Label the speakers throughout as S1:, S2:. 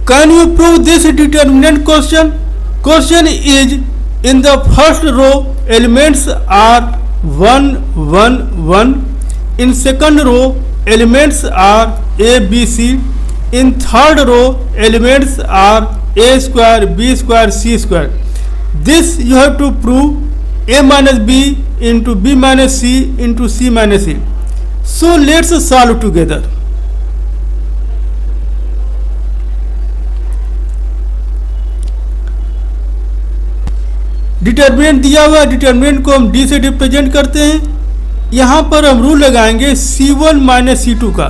S1: Can you prove this determinant question? Question is, in the first row elements are 1 1 1. In second row elements are a b c. In third row elements are a square b square c square. This you have to prove a minus b into b minus c into c minus a. So let's solve together. Determinant दिया हुआ है, determinant को हम D से represent करते हैं। यहाँ पर हम रूल लगाएंगे C1 माइनस C2 का।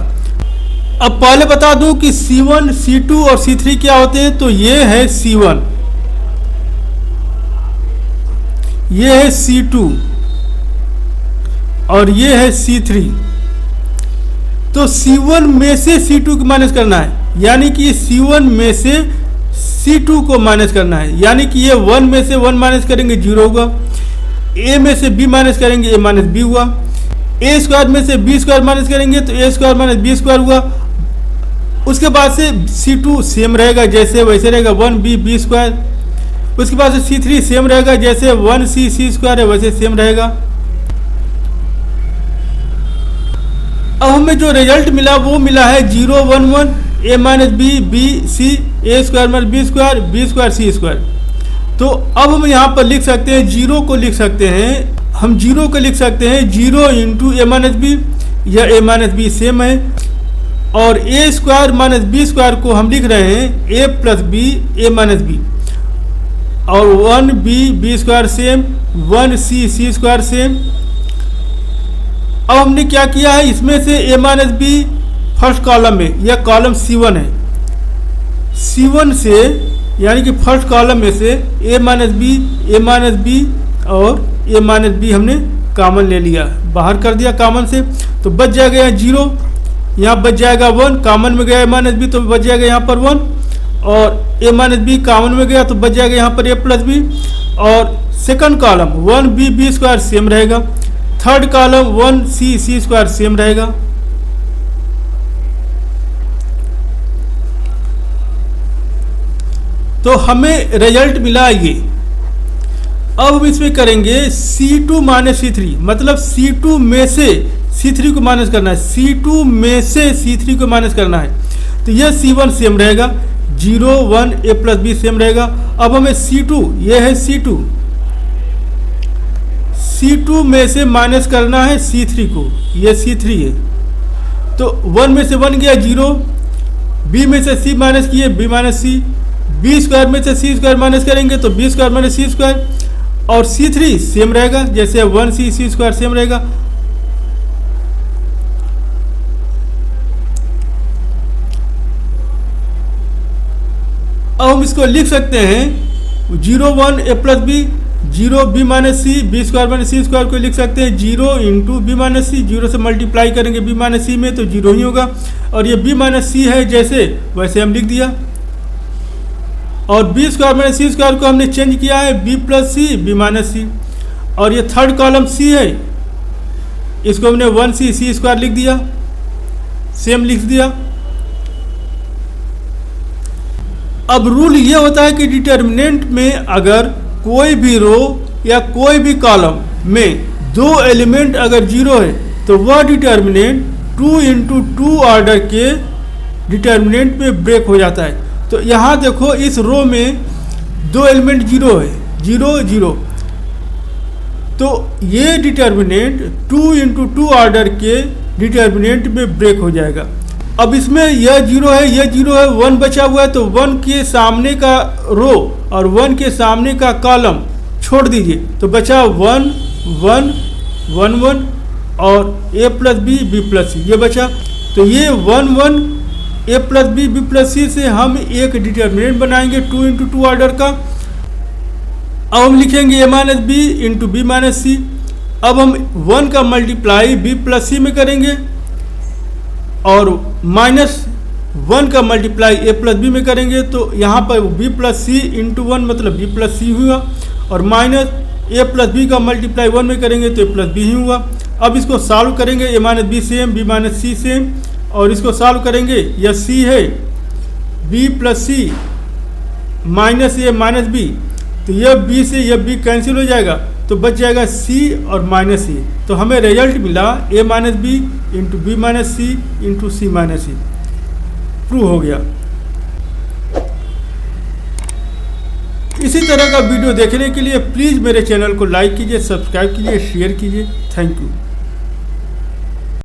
S1: अब पहले बता दूं कि C1, C2 और C3 क्या होते हैं। तो ये है C1, ये है C2 और ये है C3। तो C1 में से C2 को माइनस करना है, यानी कि C1 में से C2 को माइनस करना है, यानी कि ये 1 में से 1 माइनस करेंगे 0 होगा। A में से B माइनस करेंगे A माइनस B हुआ। A स्क्वायर में से B स्क्वायर माइनस करेंगे तो A square minus B square हुआ। उसके बाद से C2 सेम रहेगा, जैसे वैसे रहेगा 1B B स्क्वायर। उसके बाद से C3 सेम रहेगा, जैसे 1C C स्क्वायर है वैसे सेम रहेगा। अब हमें जो रिजल्ट मिला वो मिला है 0 1 1 a minus b b c a square minus b square c square. तो अब हम यहाँ पर लिख सकते हैं, जीरो को लिख सकते हैं, हम जीरो को लिख सकते हैं 0 इंटू ए माइनस बी, या ए माइनस बी सेम है। और ए स्क्वायर माइनस बी स्क्वायर को हम लिख रहे हैं ए प्लस बी ए माइनस बी। और 1 बी बी स्क्वायर सेम, 1 सी सी स्क्वायर सेम। अब हमने क्या किया है, इसमें से ए माइनस बी फर्स्ट कॉलम में, यह कॉलम C1 है, C1 से यानी कि फर्स्ट कॉलम में से a माइनस बी और a माइनस बी हमने कॉमन ले लिया, बाहर कर दिया कॉमन से। तो बच जाएगा यहाँ 0, यहाँ बच जाएगा 1, कॉमन में गया a माइनस बी तो बच जाएगा यहाँ पर 1, और a माइनस बी कॉमन में गया तो बच जाएगा यहाँ पर a प्लस बी। और second column 1b b square same रहेगा, third column 1c c square same रहेगा। तो हमें रिजल्ट मिला ये। अब हम इसमें करेंगे C2 माइनस C3, मतलब C2 में से C3 को माइनस करना है, C2 में से C3 को माइनस करना है। तो यह C1 सेम रहेगा, 0 1 a प्लस बी सेम रहेगा। अब हमें C2, यह है C2 में से माइनस करना है C3 को, यह C3 है। तो 1 में से 1 गया 0, B में से C माइनस किए B minus C, b square में से सी स्क्वायर माइनस करेंगे तो बी स्क्वायर माइनस सी स्क्वायर, और C3 सेम रहेगा, जैसे 1c c स्क्वायर सेम रहेगा। अब हम इसको लिख सकते हैं 0 1 a plus b, 0 b minus c b square minus C square को लिख सकते हैं 0 इंटू बी माइनस सी। 0 से मल्टीप्लाई करेंगे b माइनस सी में तो 0 ही होगा, और ये b माइनस सी है जैसे वैसे हम लिख दिया। और बी स्क्वायर माइनस सी स्क्वायर को हमने चेंज किया है B plus C B minus C. और ये थर्ड कॉलम सी है, इसको हमने 1c सी स्क्वायर लिख दिया, सेम लिख दिया। अब रूल ये होता है कि डिटर्मिनेंट में अगर कोई भी रो या कोई भी कॉलम में दो एलिमेंट अगर 0 है तो वह डिटर्मिनेंट 2 इंटू 2 ऑर्डर के डिटर्मिनेंट में ब्रेक हो जाता है। तो यहाँ देखो इस रो में दो एलिमेंट 0 है, 0 0, तो ये डिटर्मिनेंट 2 इंटू 2 ऑर्डर के डिटर्मिनेंट में ब्रेक हो जाएगा। अब इसमें यह 0 है, यह 0 है, 1 बचा हुआ है, तो 1 के सामने का रो और 1 के सामने का कॉलम छोड़ दीजिए, तो बचा 1 1 1 1 और a plus B B plus C, ये बचा। तो ये 1 1 a plus B B plus C से हम एक डिटर्मिनेंट बनाएंगे 2 इंटू 2 ऑर्डर का। अब हम लिखेंगे a minus B into B minus C. अब हम 1 का मल्टीप्लाई b प्लस सी में करेंगे और -1 का मल्टीप्लाई a प्लस बी में करेंगे, तो यहाँ पर b प्लस सी इंटू 1 मतलब b प्लस सी हुआ, और माइनस a प्लस बी का मल्टीप्लाई 1 में करेंगे तो a प्लस बी ही हुआ। अब इसको सॉल्व करेंगे, a minus b same b minus c same, और इसको सॉल्व करेंगे, यह c है B plus c minus a minus b, तो यह बी से यह बी कैंसिल हो जाएगा, तो बच जाएगा सी और माइनस सी। तो हमें रिजल्ट मिला A minus B into B minus C into C minus C. Prove हो गया। इसी तरह का वीडियो देखने के लिए प्लीज़ मेरे चैनल को लाइक कीजिए, सब्सक्राइब कीजिए, शेयर कीजिए। Thank you.